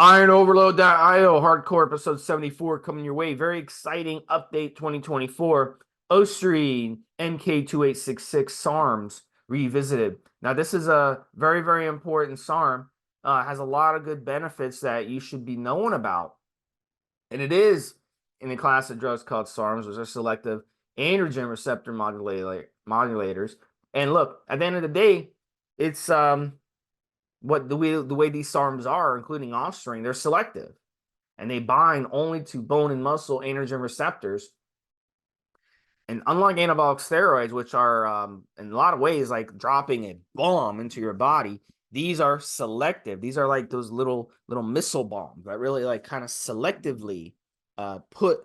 IronOverload.io hardcore episode 74 coming your way. Very exciting update 2024. Ostarine MK-2866 SARMS Revisited. Now, this is a very, very important SARM. Has a lot of good benefits that you should be knowing about. And it is in a class of drugs called SARMs, which are selective androgen receptor modulators. And look, at the end of the day, it's what the way these SARMs are, including Ostarine, they're selective, and they bind only to bone and muscle androgen receptors. And unlike anabolic steroids, which are in a lot of ways like dropping a bomb into your body, these are selective. These are like those little missile bombs that really like kind of selectively put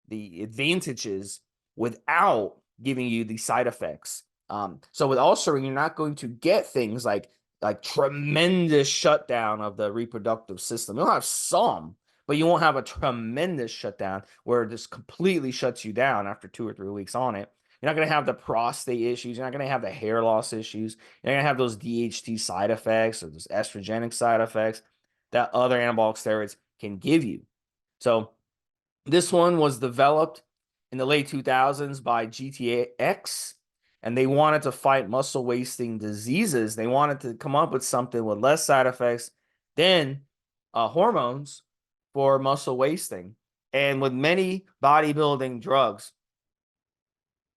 the advantages without giving you the side effects. So with Ostarine, you're not going to get things like tremendous shutdown of the reproductive system. You'll have some, but you won't have a tremendous shutdown where it just completely shuts you down after 2 or 3 weeks on it. You're not going to have the prostate issues. You're not going to have the hair loss issues. You're not going to have those DHT side effects or those estrogenic side effects that other anabolic steroids can give you. So this one was developed in the late 2000s by GTX, and they wanted to fight muscle wasting diseases. They wanted to come up with something with less side effects than hormones for muscle wasting. And with many bodybuilding drugs,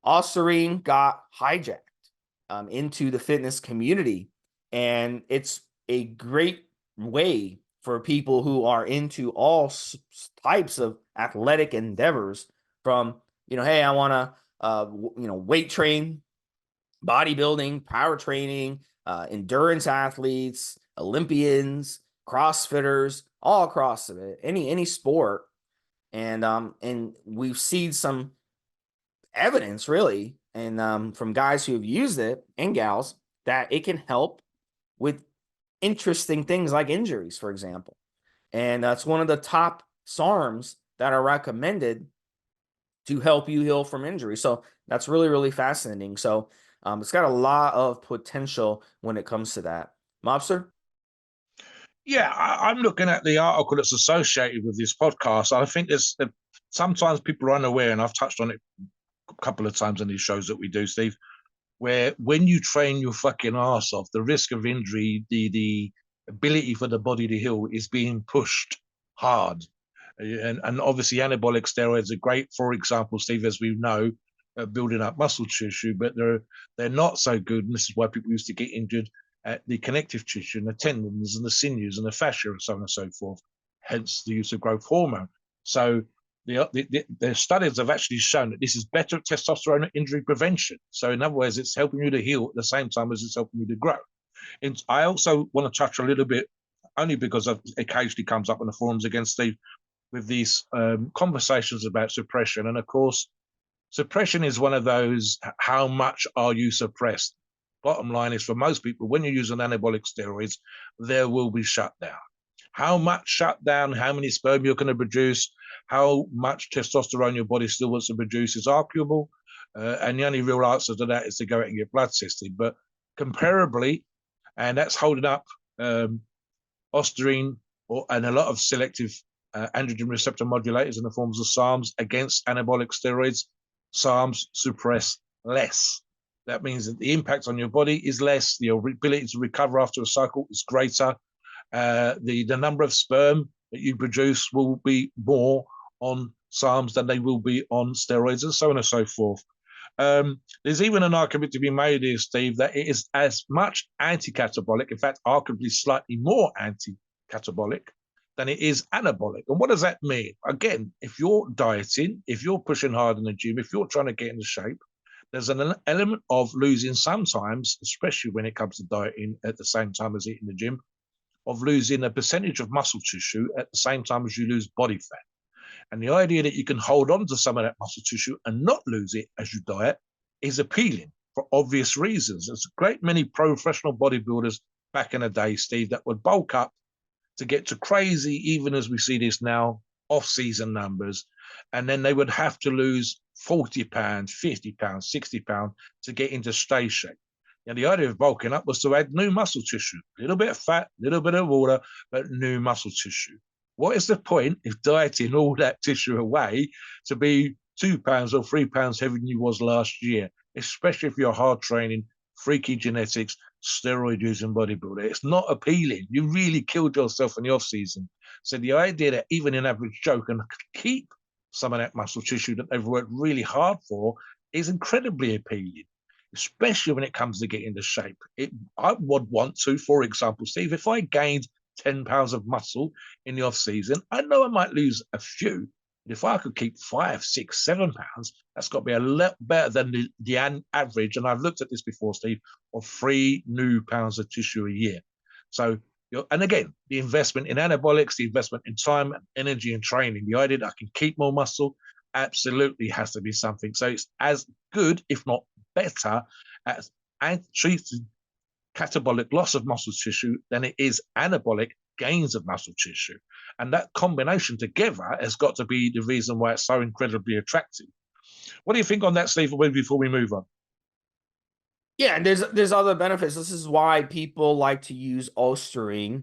Ostarine got hijacked into the fitness community. And it's a great way for people who are into all types of athletic endeavors from, hey, I want to, weight train, bodybuilding, power training, endurance athletes, Olympians, CrossFitters, all across it, any sport. And we've seen some evidence really, and from guys who have used it and gals, that it can help with interesting things like injuries, for example. And that's one of the top SARMs that are recommended to help you heal from injury. So that's really, really fascinating. So it's got a lot of potential when it comes to that. Mobster? Yeah, I'm looking at the article that's associated with this podcast. I think there's sometimes people are unaware, and I've touched on it a couple of times on these shows that we do, Steve, where when you train your fucking ass off, the risk of injury, the ability for the body to heal is being pushed hard. And obviously anabolic steroids are great, for example, Steve, as we know, building up muscle tissue, but they're not so good. And this is why people used to get injured at the connective tissue and the tendons and the sinews and the fascia and so on and so forth, hence the use of growth hormone. So the studies have actually shown that this is better at testosterone injury prevention. So in other words, it's helping you to heal at the same time as it's helping you to grow. And I also want to touch a little bit, only because it occasionally comes up on the forums again, Steve, with these conversations about suppression. And of course, suppression is one of those, how much are you suppressed? Bottom line is, for most people, when you use an anabolic steroids, there will be shutdown. How much shutdown, how many sperm you're going to produce, how much testosterone your body still wants to produce is arguable. And the only real answer to that is to go out and get blood tested. But comparably, and that's holding up Ostarine and a lot of selective androgen receptor modulators in the forms of SARMs against anabolic steroids, SARMs suppress less. That means that the impact on your body is less, the ability to recover after a cycle is greater, the number of sperm that you produce will be more on SARMs than they will be on steroids, and so on and so forth. There's even an argument to be made here, Steve, that it is as much anti-catabolic, in fact, arguably slightly more anti-catabolic than it is anabolic. And what does that mean? Again, if you're dieting, if you're pushing hard in the gym, if you're trying to get into shape, there's an element of losing sometimes, especially when it comes to dieting at the same time as eating the gym, of losing a percentage of muscle tissue at the same time as you lose body fat. And the idea that you can hold on to some of that muscle tissue and not lose it as you diet is appealing for obvious reasons. There's a great many professional bodybuilders back in the day, Steve, that would bulk up to get to crazy, even as we see this now, off-season numbers. And then they would have to lose 40 pounds, 50 pounds, 60 pounds to get into stay shape. And the idea of bulking up was to add new muscle tissue, a little bit of fat, a little bit of water, but new muscle tissue. What is the point if dieting all that tissue away to be 2 pounds or 3 pounds heavier than you was last year, especially if you're hard training, freaky genetics, steroid using bodybuilder? It's not appealing. You really killed yourself in the off season. So the idea that even an average Joe can keep some of that muscle tissue that they've worked really hard for is incredibly appealing, especially when it comes to getting into shape. I would want to, for example, Steve, if I gained 10 pounds of muscle in the off season, I know I might lose a few. But if I could keep 5, 6, 7 pounds, that's got to be a lot better than the average. And I've looked at this before, Steve, of 3 new pounds of tissue a year. So, and again, the investment in anabolics, the investment in time, energy, and training, the idea that I can keep more muscle absolutely has to be something. So it's as good, if not better, at treating catabolic loss of muscle tissue than it is anabolic gains of muscle tissue. And that combination together has got to be the reason why it's so incredibly attractive. What do you think on that, Steve, before we move on? Yeah, and there's other benefits. This is why people like to use Ostarine.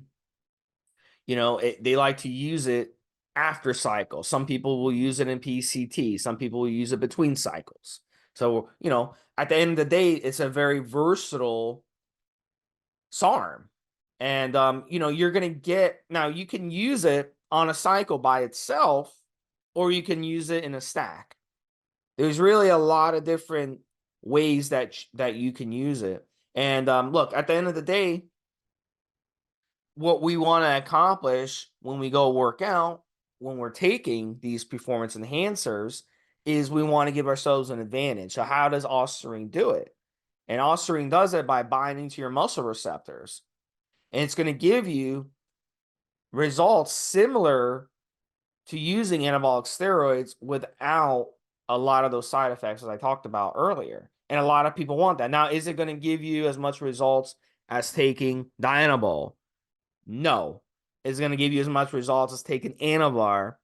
You know, they like to use it after cycle. Some people will use it in PCT. Some people will use it between cycles. So, you know, at the end of the day, it's a very versatile SARM. And, you know, you're going to get, now you can use it on a cycle by itself, or you can use it in a stack. There's really a lot of different ways that you can use it. And look, at the end of the day, what we want to accomplish when we go work out, when we're taking these performance enhancers, is we want to give ourselves an advantage. So how does Ostarine do it? And Ostarine does it by binding to your muscle receptors. And it's going to give you results similar to using anabolic steroids without a lot of those side effects as I talked about earlier. And a lot of people want that. Now, is it going to give you as much results as taking Dianabol? No. Is it going to give you as much results as taking Anavar?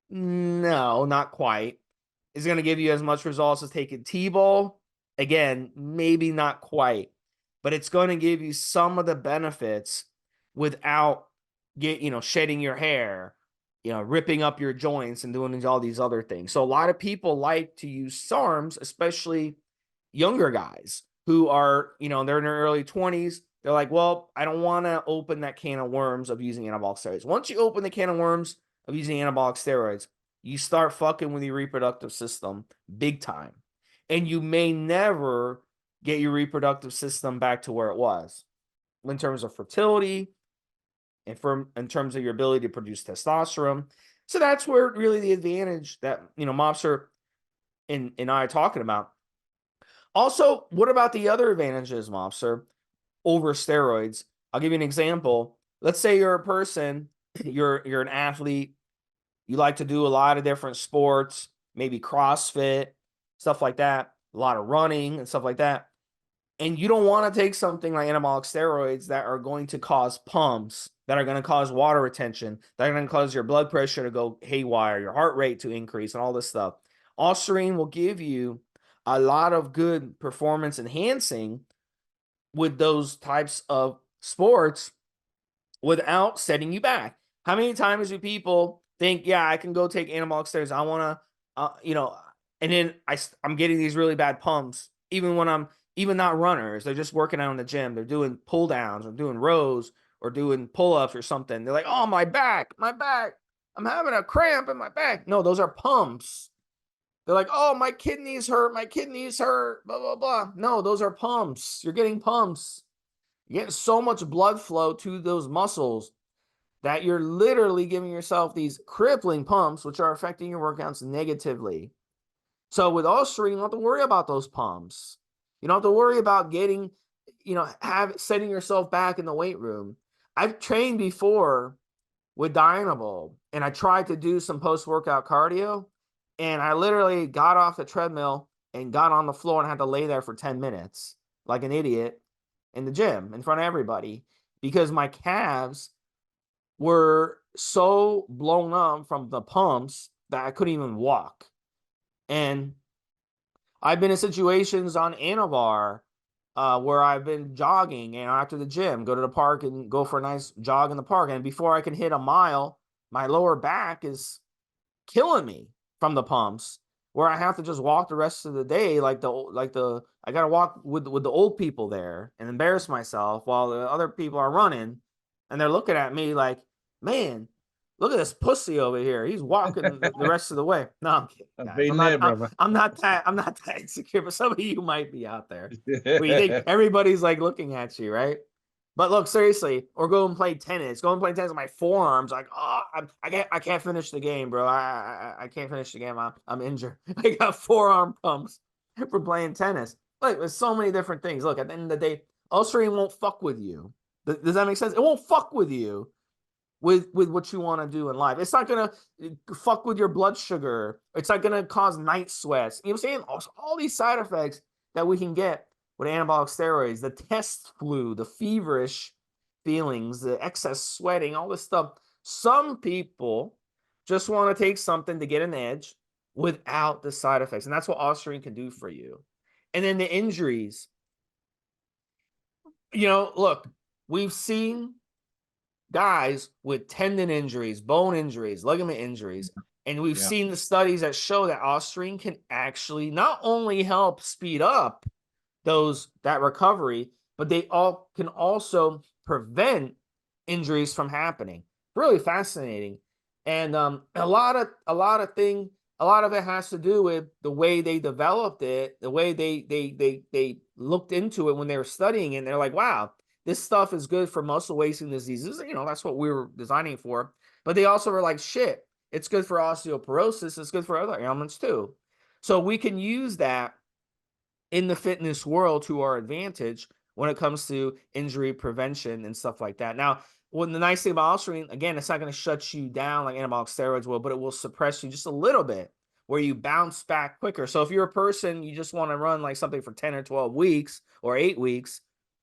No, not quite. Is it going to give you as much results as taking T-Bol? Again, maybe not quite. But it's going to give you some of the benefits without shedding your hair, ripping up your joints and doing all these other things. So a lot of people like to use SARMs, especially younger guys who are, they're in their early 20s. They're like, well, I don't want to open that can of worms of using anabolic steroids. Once you open the can of worms of using anabolic steroids, you start fucking with your reproductive system big time. And you may never get your reproductive system back to where it was in terms of fertility and in terms of your ability to produce testosterone. So that's where really the advantage that, Mobster and I are talking about. Also, what about the other advantages, Mobster, over steroids? I'll give you an example. Let's say you're a person, you're an athlete, you like to do a lot of different sports, maybe CrossFit, stuff like that, a lot of running and stuff like that. And you don't want to take something like anabolic steroids that are going to cause pumps, that are going to cause water retention, that are going to cause your blood pressure to go haywire, your heart rate to increase, and all this stuff. Ostarine will give you a lot of good performance enhancing with those types of sports without setting you back. How many times do people think, yeah, I can go take anabolic steroids, I want to, and then I'm getting these really bad pumps, even when I'm even not runners, they're just working out in the gym, they're doing pull downs or doing rows or doing pull-ups or something. They're like, oh, my back, I'm having a cramp in my back. No, those are pumps. They're like, oh, my kidneys hurt, blah, blah, blah. No, those are pumps. You're getting pumps. You're getting so much blood flow to those muscles that you're literally giving yourself these crippling pumps, which are affecting your workouts negatively. So with Ostarine, you don't have to worry about those pumps. You don't have to worry about getting, setting yourself back in the weight room. I've trained before with Dianabol, and I tried to do some post-workout cardio, and I literally got off the treadmill and got on the floor and had to lay there for 10 minutes like an idiot in the gym in front of everybody because my calves were so blown up from the pumps that I couldn't even walk. And I've been in situations on Anavar where I've been jogging and after the gym, go to the park and go for a nice jog in the park. And before I can hit a mile, my lower back is killing me from the pumps, where I have to just walk the rest of the day I gotta walk with the old people there and embarrass myself while the other people are running, and they're looking at me like, man, look at this pussy over here. He's walking the rest of the way. No, I'm kidding, I've guys. been there, brother. I'm not that insecure, but some of you might be out there where you think everybody's like looking at you, right? But look, seriously, or go and play tennis. Go and play tennis with my forearms. Like, oh, I can't finish the game, bro. I can't finish the game. I'm injured. I got forearm pumps for playing tennis. Like, there's so many different things. Look, at the end of the day, Ostarine won't fuck with you. Does that make sense? It won't fuck with you with what you want to do in life. It's not gonna fuck with your blood sugar. It's not gonna cause night sweats. You know what I'm saying? All these side effects that we can get with anabolic steroids, the test flu, the feverish feelings, the excess sweating, all this stuff. Some people just want to take something to get an edge without the side effects. And that's what Ostarine can do for you. And then the injuries. Look, we've seen guys with tendon injuries, bone injuries, ligament injuries. And we've seen the studies that show that Ostarine can actually not only help speed up that recovery, but they can also prevent injuries from happening. Really fascinating. And a lot of it has to do with the way they developed it, the way they looked into it when they were studying it. And they're like, wow, this stuff is good for muscle wasting diseases. That's what we were designing for. But they also were like, shit, it's good for osteoporosis. It's good for other ailments too. So we can use that in the fitness world to our advantage when it comes to injury prevention and stuff like that. Now, the nice thing about Ostarine, again, it's not going to shut you down like anabolic steroids will, but it will suppress you just a little bit where you bounce back quicker. So if you're a person, you just want to run like something for 10 or 12 weeks or 8 weeks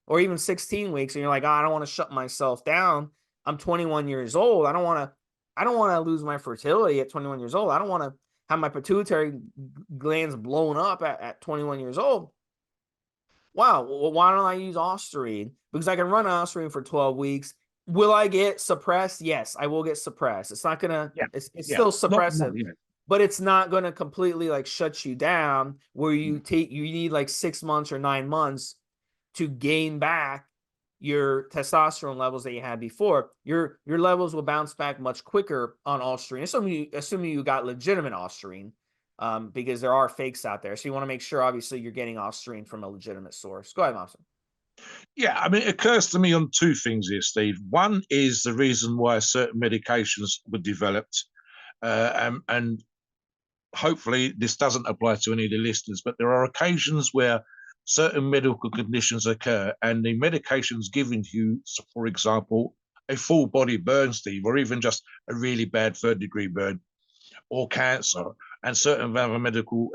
or even 16 weeks, and you're like, oh, I don't want to shut myself down. I'm 21 years old. I don't want to lose my fertility at 21 years old. I don't want to have my pituitary glands blown up at 21 years old. Wow, well, why don't I use Ostarine? Because I can run Ostarine for 12 weeks. Will I get suppressed? Yes, I will get suppressed. It's not gonna, it's still suppressive, but it's not gonna completely like shut you down where you need like 6 months or 9 months to gain back your testosterone levels that you had before. Your levels will bounce back much quicker on Ostarine, assuming you got legitimate Ostarine, because there are fakes out there. So you want to make sure, obviously, you're getting Ostarine from a legitimate source. Go ahead, Mobster. Yeah, I mean, it occurs to me on two things here, Steve. One is the reason why certain medications were developed, and hopefully this doesn't apply to any of the listeners, but there are occasions where certain medical conditions occur and the medications given to you, for example, a full body burn, Steve, or even just a really bad third-degree burn or cancer, and certain other medical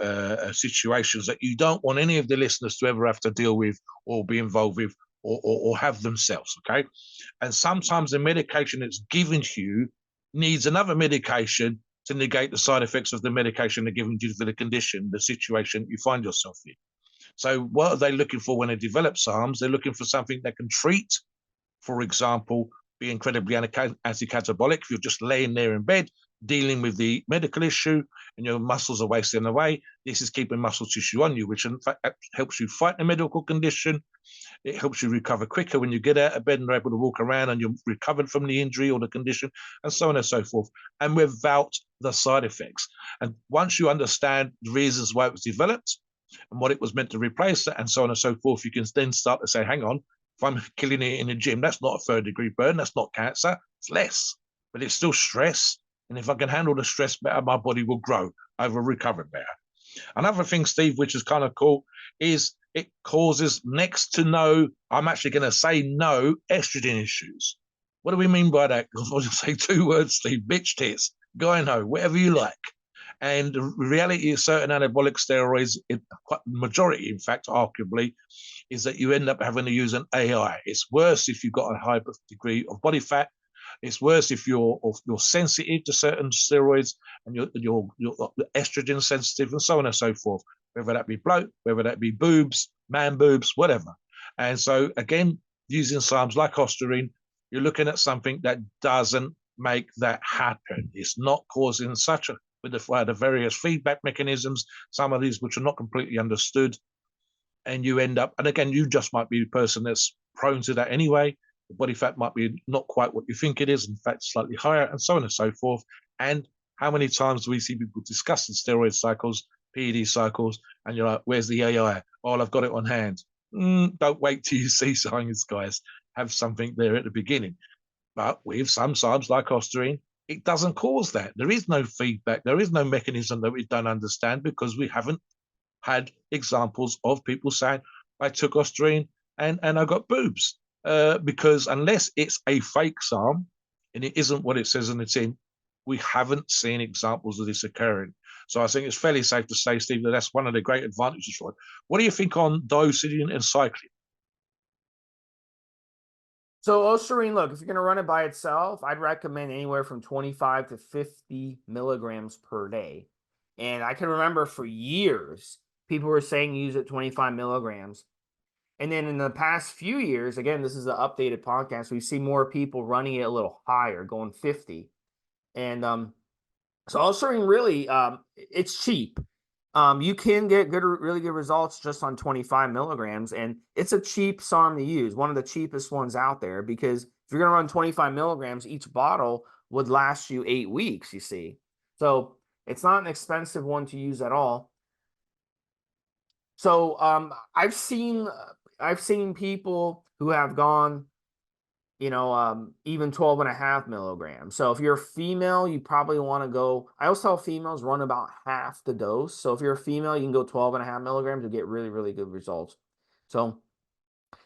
situations that you don't want any of the listeners to ever have to deal with or be involved with or have themselves, okay? And sometimes the medication that's given to you needs another medication to negate the side effects of the medication they're giving you for the condition, the situation you find yourself in. So what are they looking for when they develop SARMS? They're looking for something that can treat, for example, be incredibly anti-catabolic. If you're just laying there in bed, dealing with the medical issue and your muscles are wasting away, this is keeping muscle tissue on you, which in fact helps you fight the medical condition. It helps you recover quicker when you get out of bed and are able to walk around and you're recovered from the injury or the condition, and so on and so forth, and without the side effects. And once you understand the reasons why it was developed and what it was meant to replace, and so on and so forth, you can then start to say, hang on, if I'm killing it in the gym, that's not a third-degree burn, that's not cancer, it's less, but it's still stress. And if I can handle the stress better, my body will grow. I will recover better. Another thing, Steve, which is kind of cool, is it causes next to no, I'm actually going to say no, estrogen issues. What do we mean by that? I'll just say 2 words, Steve: bitch tits, gyno, whatever you like. And the reality is certain anabolic steroids, majority, in fact, arguably, is that you end up having to use an AI. It's worse if you've got a high degree of body fat. It's worse if you're sensitive to certain steroids and you're estrogen sensitive, and so on and so forth, whether that be bloat, whether that be boobs, man boobs, whatever. And so, again, using SARMS like Ostarine, you're looking at something that doesn't make that happen. It's not causing such a, with the various feedback mechanisms, some of these which are not completely understood, and you end up, and again, you just might be the person that's prone to that anyway. The body fat might be not quite what you think it is, in fact, slightly higher, and so on and so forth. And how many times do we see people discussing steroid cycles, PED cycles, and you're like, where's the AI? Oh, I've got it on hand. Don't wait till you see science, guys. Have something there at the beginning. But with some SARMs like Ostarine, it doesn't cause that. There is no feedback. There is no mechanism that we don't understand because we haven't had examples of people saying, I took Ostarine and I got boobs. Because unless it's a fake SARM and it isn't what it says in the tin, we haven't seen examples of this occurring. So I think it's fairly safe to say, Steve, that that's one of the great advantages for it. What do you think on diosidine and cycling? So Ostarine, look, if you're going to run it by itself, I'd recommend anywhere from 25 to 50 milligrams per day. And I can remember for years, people were saying use it 25 milligrams. And then in the past few years, again, this is an updated podcast, we see more people running it a little higher, going 50. And so Ostarine really, it's cheap. You can get really good results just on 25 milligrams, and it's a cheap SARM to use, one of the cheapest ones out there, because if you're going to run 25 milligrams, each bottle would last you 8 weeks, you see. So it's not an expensive one to use at all. So I've seen people who have gone, even 12 and a half milligrams. So if you're a female, you probably want to go, I always tell females run about half the dose. So if you're a female, you can go 12 and a half milligrams to get really, really good results. So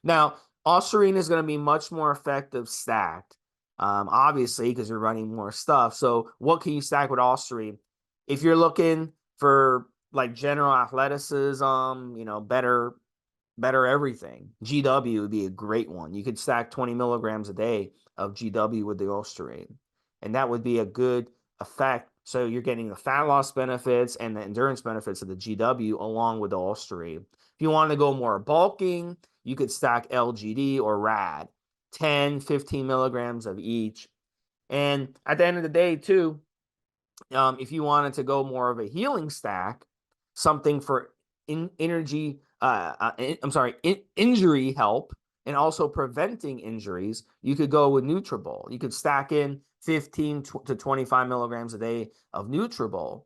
now Ostarine is going to be much more effective stacked, obviously, because you're running more stuff. So what can you stack with Ostarine? If you're looking for like general athleticism, better everything, GW would be a great one. You could stack 20 milligrams a day of GW with the Ostarine, and that would be a good effect. So you're getting the fat loss benefits and the endurance benefits of the GW along with the Ostarine. If you want to go more bulking, you could stack LGD or RAD, 10, 15 milligrams of each. And at the end of the day, too, if you wanted to go more of a healing stack, something for injury help and also preventing injuries, you could go with Nutribol. You could stack in 15 to 25 milligrams a day of Nutribol,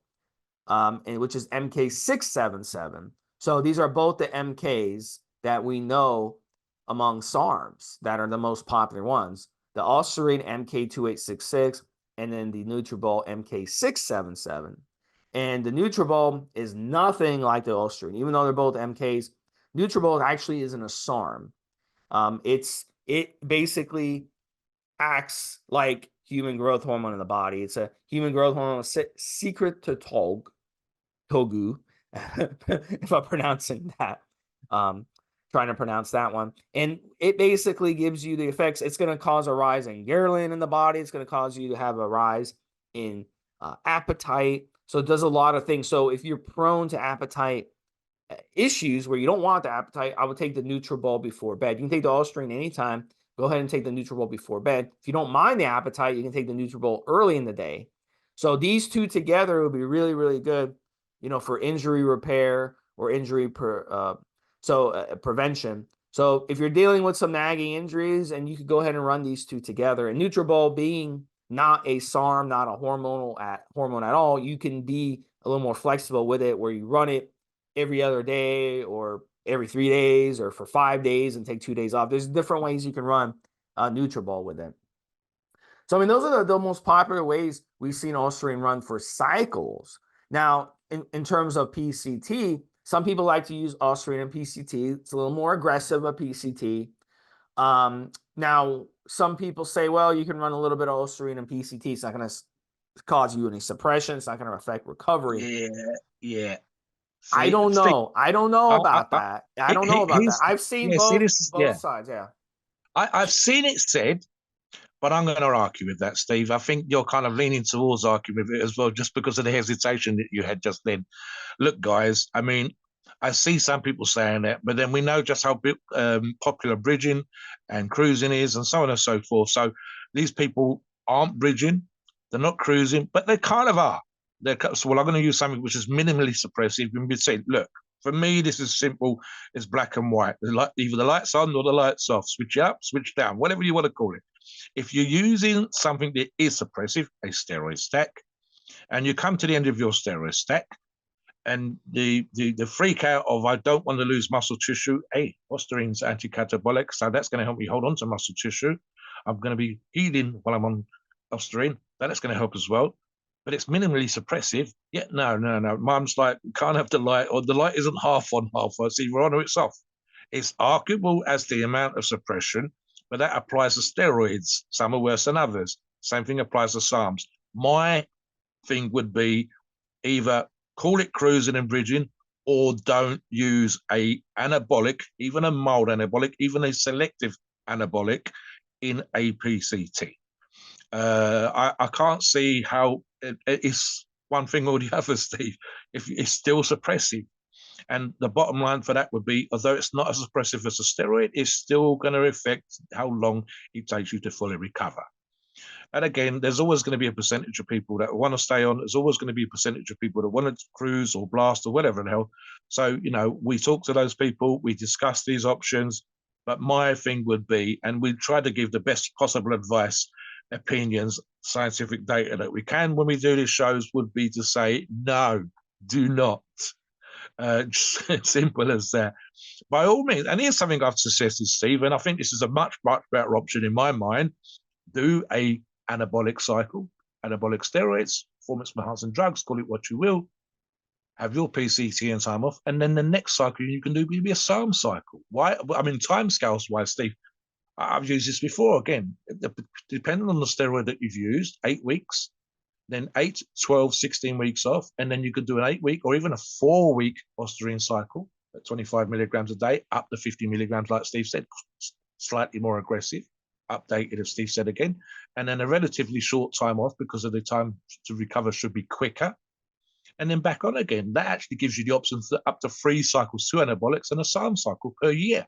and which is MK-677. So these are both the MKs that we know among SARMs that are the most popular ones. The Ostarine MK-2866 and then the Nutribol MK-677. And the Nutribol is nothing like the Ostarine, even though they're both MKs. Nutribol actually isn't a SARM. It basically acts like human growth hormone in the body. It's a human growth hormone secret to Togu, if I'm pronouncing that. Trying to pronounce that one. And it basically gives you the effects. It's going to cause a rise in ghrelin in the body. It's going to cause you to have a rise in appetite. So it does a lot of things. So if you're prone to appetite issues where you don't want the appetite, I would take the Nutribol before bed. You can take the Ostarine anytime. Go ahead and take the Nutribol before bed. If you don't mind the appetite, you can take the Nutribol early in the day. So these two together would be really, really good, for injury repair or injury prevention. So if you're dealing with some nagging injuries, and you could go ahead and run these two together. And Nutribol being not a SARM, not a hormone at all, you can be a little more flexible with it, where you run it every other day or every 3 days or for 5 days and take 2 days off. There's different ways you can run Nutribol with it. So, those are the most popular ways we've seen Ostarine run for cycles. Now, in terms of PCT, some people like to use Ostarine and PCT. It's a little more aggressive of PCT. Now, some people say, well, you can run a little bit of Ostarine and PCT. It's not going to cause you any suppression. It's not going to affect recovery. Yeah. See, I don't know. I don't know about that. I don't know about that. I've seen both sides. Yeah. I've seen it said, but I'm going to argue with that, Steve. I think you're kind of leaning towards arguing with it as well, just because of the hesitation that you had just then. Look, guys, I see some people saying that, but then we know just how popular bridging and cruising is, and so on and so forth. So these people aren't bridging, they're not cruising, but they kind of are. So, well, I'm going to use something which is minimally suppressive. And we say, look, for me, this is simple. It's black and white. Either the lights on or the lights off. Switch up, switch down, whatever you want to call it. If you're using something that is suppressive, a steroid stack, and you come to the end of your steroid stack, and the freak out of I don't want to lose muscle tissue. Hey, Ostarine's anti-catabolic, so that's going to help me hold on to muscle tissue. I'm going to be healing while I'm on Ostarine. That's going to help as well. But it's minimally suppressive. Yeah, no. Mum's like, can't have the light, or the light isn't half on, half off. It's either on or it's off. It's arguable as the amount of suppression, but that applies to steroids. Some are worse than others. Same thing applies to SARMS. My thing would be either call it cruising and bridging, or don't use a anabolic, even a mild anabolic, even a selective anabolic in a PCT. I can't see how it's one thing or the other, Steve. If it's still suppressive, and the bottom line for that would be, although it's not as suppressive as a steroid, it's still going to affect how long it takes you to fully recover. And again, there's always going to be a percentage of people that want to stay on. There's always going to be a percentage of people that want to cruise or blast or whatever the hell. So, we talk to those people, we discuss these options. But my thing would be, and we try to give the best possible advice, opinions, scientific data that we can when we do these shows, would be to say, no, do not. Simple as that. By all means, and here's something I've suggested, Steve, and I think this is a much, much better option in my mind. Do a anabolic cycle, anabolic steroids, performance enhancing drugs, call it what you will. Have your PCT and time off, and then the next cycle you can do will be a SARM cycle. Why? I mean, time scales wise, Steve, I've used this before. Again, depending on the steroid that you've used, 8 weeks, then 8, 12, 16 weeks off, and then you could do an 8-week or even a 4-week Ostarine cycle at 25 milligrams a day, up to 50 milligrams, like Steve said, slightly more aggressive, updated, as Steve said again, and then a relatively short time off because of the time to recover should be quicker, and then back on again. That actually gives you the option for up to 3 cycles, 2 anabolics and a SARM cycle per year,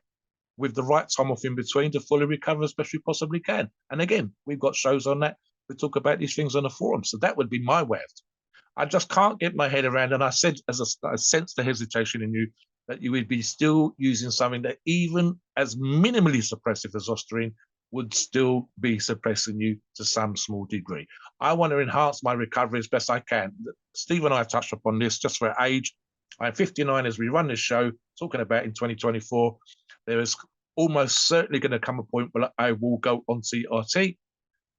with the right time off in between to fully recover as best we possibly can. And again, we've got shows on that. We talk about these things on the forum. So that would be my way of it. I just can't get my head around, and I said, I sense the hesitation in you, that you would be still using something that even as minimally suppressive as Ostarine would still be suppressing you to some small degree. I want to enhance my recovery as best I can. Steve and I touched upon this just for age. I'm 59 as we run this show, talking about in 2024. There is almost certainly going to come a point where I will go on CRT,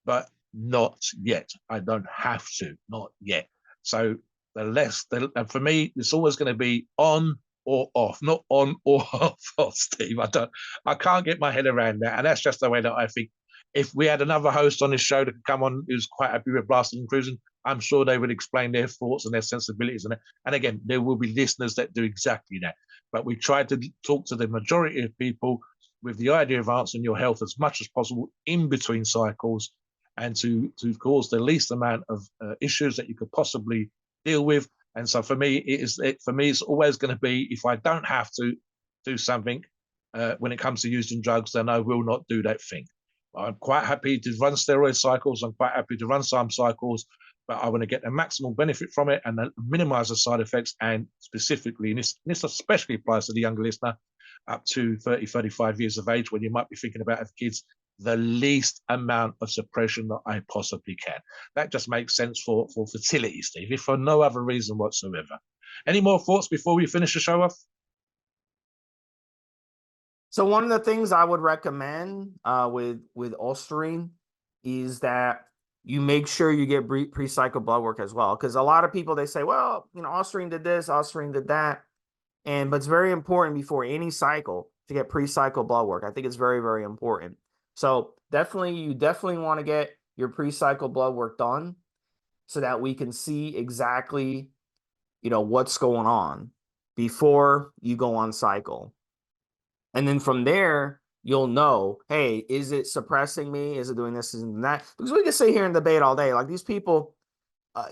but not yet. I don't have to, not yet. So for me, it's always going to be on or off, not on or off, Steve. I can't get my head around that. And that's just the way that I think. If we had another host on this show that could come on who's quite happy with blasting and cruising, I'm sure they would explain their thoughts and their sensibilities. And again, there will be listeners that do exactly that. But we try to talk to the majority of people with the idea of answering your health as much as possible in between cycles, and to cause the least amount of issues that you could possibly deal with. And so for me, it's always going to be, if I don't have to do something when it comes to using drugs, then I will not do that thing. I'm quite happy to run steroid cycles. I'm quite happy to run some cycles, but I want to get the maximal benefit from it and minimize the side effects. And specifically, and this especially applies to the younger listener, up to 30, 35 years of age, when you might be thinking about having kids, the least amount of suppression that I possibly can. That just makes sense for fertility, Steve, if for no other reason whatsoever. Any more thoughts before we finish the show off? So one of the things I would recommend with Ostarine is that you make sure you get pre-cycle blood work as well. Because a lot of people, they say, well, Ostarine did this, Ostarine did that. But it's very important before any cycle to get pre-cycle blood work. I think it's very, very important. So you definitely want to get your pre-cycle blood work done so that we can see exactly, what's going on before you go on cycle. And then from there, you'll know, hey, is it suppressing me? Is it doing this and that? Because we can sit here and debate all day. Like these people,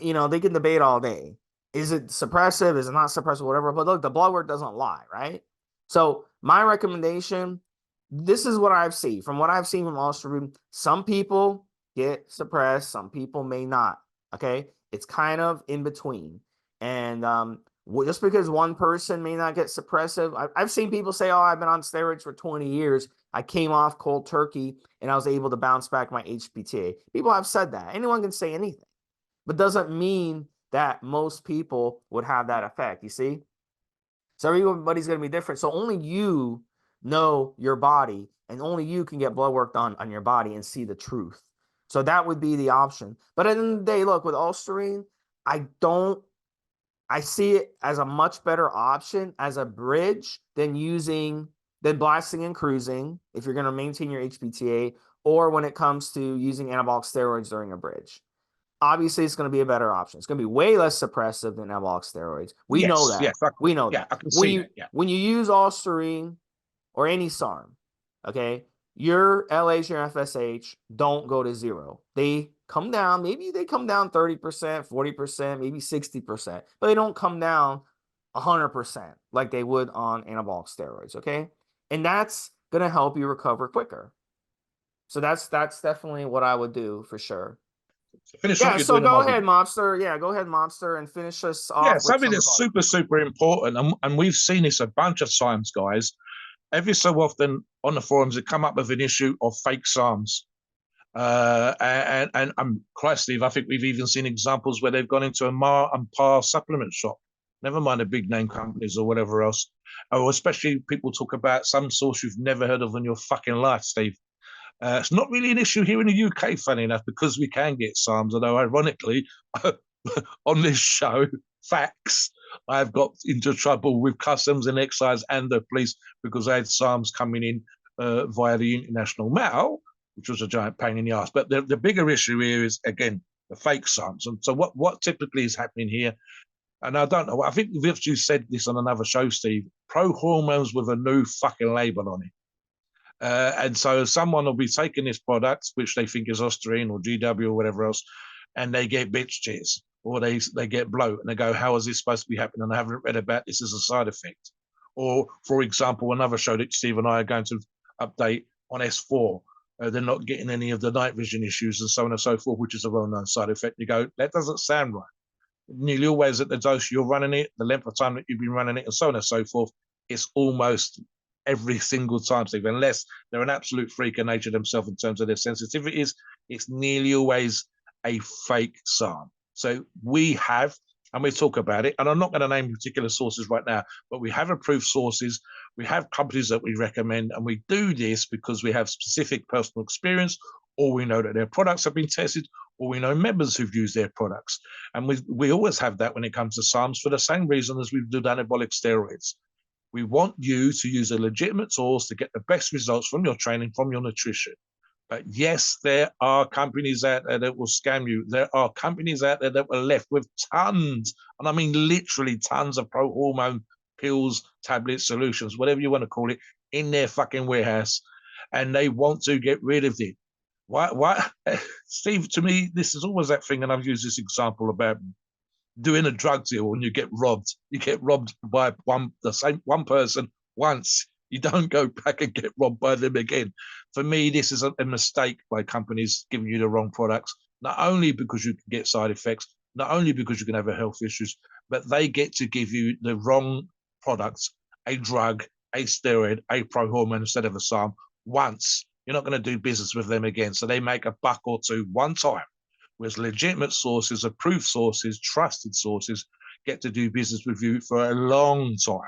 they can debate all day. Is it suppressive? Is it not suppressive? Whatever. But look, the blood work doesn't lie, right? So my recommendation, this is what I've seen. From what I've seen from Ostarine, some people get suppressed, some people may not. Okay. It's kind of in between. And just because one person may not get suppressive, I've seen people say, oh, I've been on steroids for 20 years. I came off cold turkey and I was able to bounce back my HPTA. People have said that. Anyone can say anything, but doesn't mean that most people would have that effect, you see? So everybody's going to be different. So only you know your body, and only you can get blood work done on your body and see the truth. So that would be the option. But at the end of the day, look, with Ostarine, I see it as a much better option as a bridge than blasting and cruising if you're going to maintain your HPTA, or when it comes to using anabolic steroids during a bridge. Obviously, it's going to be a better option. It's going to be way less suppressive than anabolic steroids. We know Yes, that. yes, We know yeah, that. I can see that. Yeah, When you use Ostarine or any SARM, okay, your LH, your FSH don't go to zero. They come down. Maybe they come down 30%, 40%, maybe 60%, but they don't come down 100% like they would on anabolic steroids. Okay, and that's going to help you recover quicker. So that's definitely what I would do for sure. so finish what Yeah, you're so doing, and go I'll do. ahead, Mobster. Yeah, go ahead, Mobster, and finish us Yeah, off with something some that's thoughts. super, super important, and we've seen this a bunch of times, guys. Every so often on the forums, they come up with an issue of fake SARMs. And Christ, Steve, I think we've even seen examples where they've gone into a Mar and Par supplement shop, never mind the big name companies or whatever else. Or especially people talk about some source you've never heard of in your fucking life, Steve. It's not really an issue here in the UK, funny enough, because we can get SARMs, although ironically, on this show, facts, I've got into trouble with customs and excise and the police because I had SARMs coming in via the international mail, which was a giant pain in the ass. But the bigger issue here is, again, the fake SARMs. And so what typically is happening here, and I don't know, I think we've actually said this on another show, Steve, pro hormones with a new fucking label on it. And so someone will be taking this product, which they think is Ostarine or GW or whatever else, and they get bitch tears or they get bloat and they go, how is this supposed to be happening? And I haven't read about this as a side effect. Or, for example, another show that Steve and I are going to update on S4. They're not getting any of the night vision issues and so on and so forth, which is a well-known side effect. You go, that doesn't sound right. Nearly always at the dose you're running it, the length of time that you've been running it, and so on and so forth, it's almost every single time, Steve, unless they're an absolute freak of nature themselves in terms of their sensitivities, it's nearly always a fake SARM. So we have, and we talk about it, and I'm not going to name particular sources right now, but we have approved sources. We have companies that we recommend, and we do this because we have specific personal experience, or we know that their products have been tested, or we know members who've used their products. And we always have that when it comes to SARMs for the same reason as we do anabolic steroids. We want you to use a legitimate source to get the best results from your training, from your nutrition. But yes, there are companies out there that will scam you. There are companies out there that were left with tons, and I mean literally tons of pro hormone pills, tablets, solutions, whatever you want to call it, in their fucking warehouse, and they want to get rid of it. Why, Steve? To me, this is always that thing, and I've used this example about doing a drug deal and you get robbed. You get robbed by the same one person once. You don't go back and get robbed by them again. For me, this is a mistake by companies giving you the wrong products, not only because you can get side effects, not only because you can have health issues, but they get to give you the wrong products, a drug, a steroid, a pro hormone instead of a SARM once. You're not going to do business with them again. So they make a buck or two one time. Whereas legitimate sources, approved sources, trusted sources get to do business with you for a long time,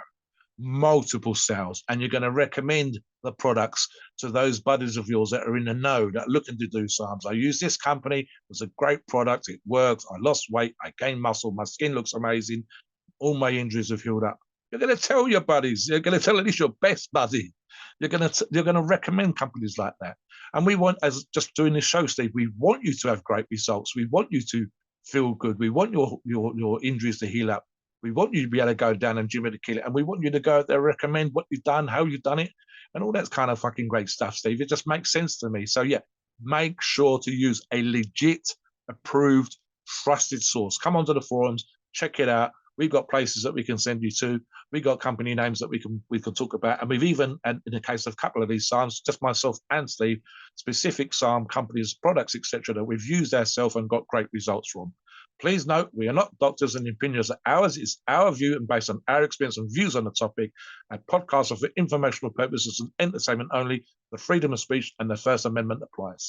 multiple sales, and you're going to recommend the products to those buddies of yours that are in the know, that are looking to do SARMs. I use this company, it was a great product, it works, I lost weight, I gained muscle, my skin looks amazing, all my injuries have healed up. You're going to tell your buddies, you're going to tell at least your best buddy. You're going to recommend companies like that. And we want, as just doing this show, Steve, we want you to have great results. We want you to feel good. We want your injuries to heal up. We want you to be able to go down and gym it to kill it. And we want you to go out there, recommend what you've done, how you've done it, and all that kind of fucking great stuff, Steve. It just makes sense to me. So yeah, make sure to use a legit, approved, trusted source. Come onto the forums, check it out. We've got places that we can send you to. We've got company names that we can talk about. And we've even, and in the case of a couple of these SARMs, just myself and Steve, specific SARM companies, products, etc., that we've used ourselves and got great results from. Please note, we are not doctors and opinions. Ours is our view and based on our experience and views on the topic. A podcast are for informational purposes and entertainment only. The freedom of speech and the First Amendment applies.